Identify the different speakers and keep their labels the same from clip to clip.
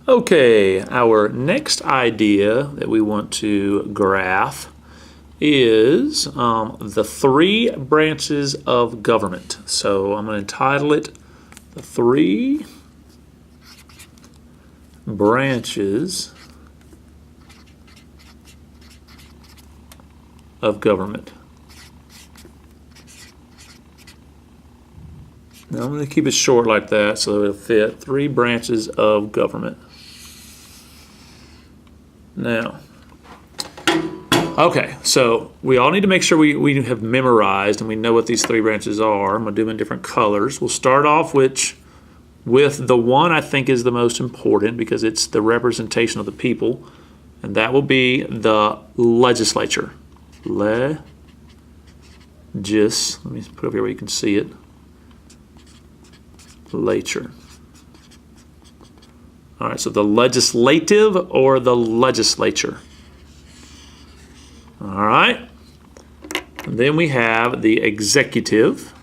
Speaker 1: Okay, our next idea that we want to graph is the three branches of government. So I'm going to entitle it the three branches of government. Now I'm going to keep it short like that so it'll fit. Three branches of government. Now, okay, so we all need to make sure we have memorized and we know what these three branches are. I'm going to do them in different colors. We'll start off with the one I think is the most important because it's the representation of the people, and that will be the legislature. Let me put up here where you can see it. Lature. All right, so the legislative or the legislature. All right. And then we have the executive.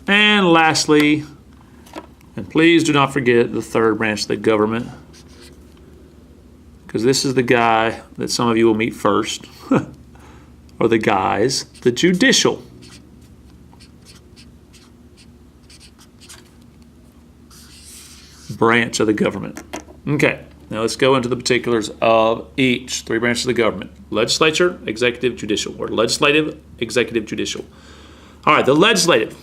Speaker 1: And lastly, and please do not forget the third branch of the government, because this is the guy that some of you will meet first, or the guys, the judicial. Branch of the government. Okay, now let's go into the particulars of each three branches of the government. Legislature, executive, judicial, or legislative, executive, judicial. All right, the legislative,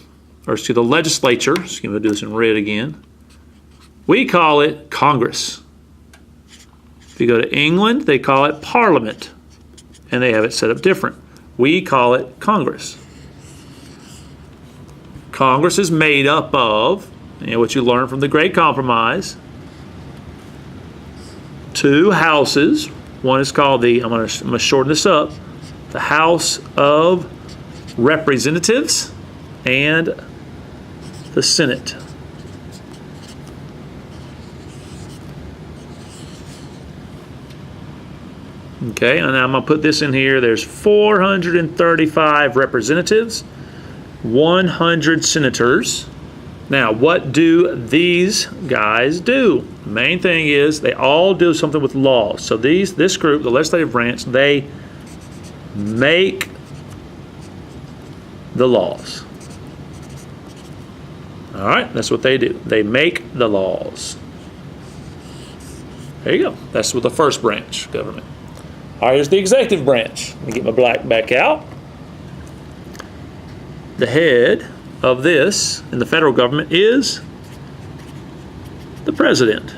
Speaker 1: or to the legislature, excuse me, I'll do this in red again. We call it Congress. If you go to England, they call it Parliament, and they have it set up different. We call it Congress. Congress is made up of, what you learned from the Great Compromise, two houses. One is called I'm going to shorten this up, the House of Representatives and the Senate. Okay, and I'm going to put this in here. There's 435 representatives, 100 senators. Now, what do these guys do? The main thing is they all do something with laws. So this group, the legislative branch, they make the laws. All right, that's what they do. They make the laws. There you go. That's what the first branch of government. All right, here's the executive branch. Let me get my black back out. The head of this in the federal government is the president.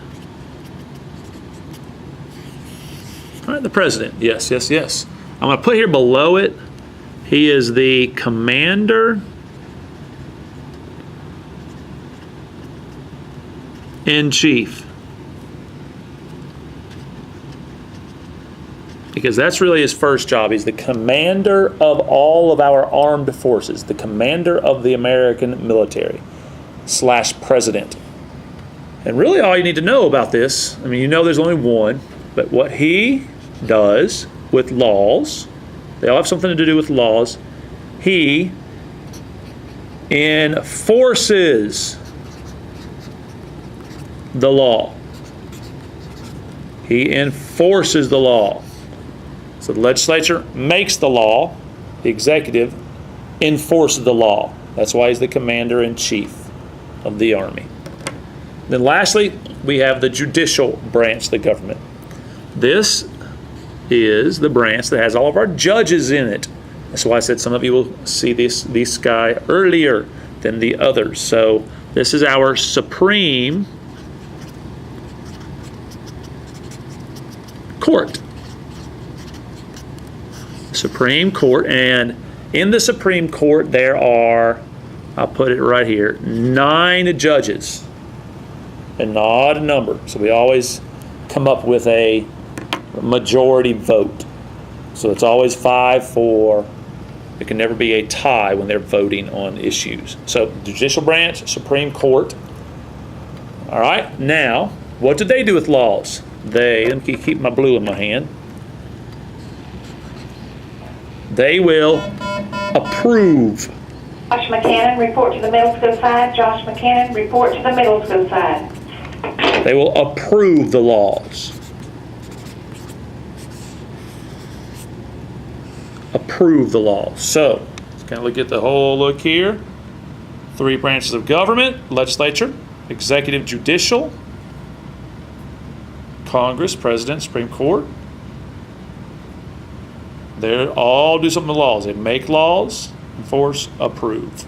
Speaker 1: All right, the president. Yes, yes, yes. I'm going to put here below it, he is the commander in chief. Because that's really his first job. He's the commander of all of our armed forces, the commander of the American military / president. And really all you need to know about this, you know there's only one, but what he does with laws, they all have something to do with laws, he enforces the law. He enforces the law. So the legislature makes the law, the executive enforces the law. That's why he's the commander-in-chief of the army. Then lastly, we have the judicial branch of the government. This is the branch that has all of our judges in it. That's why I said some of you will see this guy earlier than the others. So this is our Supreme Court. Supreme Court, and in the Supreme Court there are, I'll put it right here, 9 judges, and not a number. So we always come up with a majority vote. So it's always 5-4. It can never be a tie when they're voting on issues. So judicial branch, Supreme Court. All right, now, what do they do with laws? Let me keep my blue in my hand. They will Approve.
Speaker 2: Josh McCannon, report to the middle school side. Josh McCannon, report to the middle school side.
Speaker 1: They will approve the laws. Approve the laws. So, let's kind of look at the whole look here. 3 branches of government: legislature, executive, judicial, Congress, President, Supreme Court. They all do something with laws. They make laws, enforce, approve.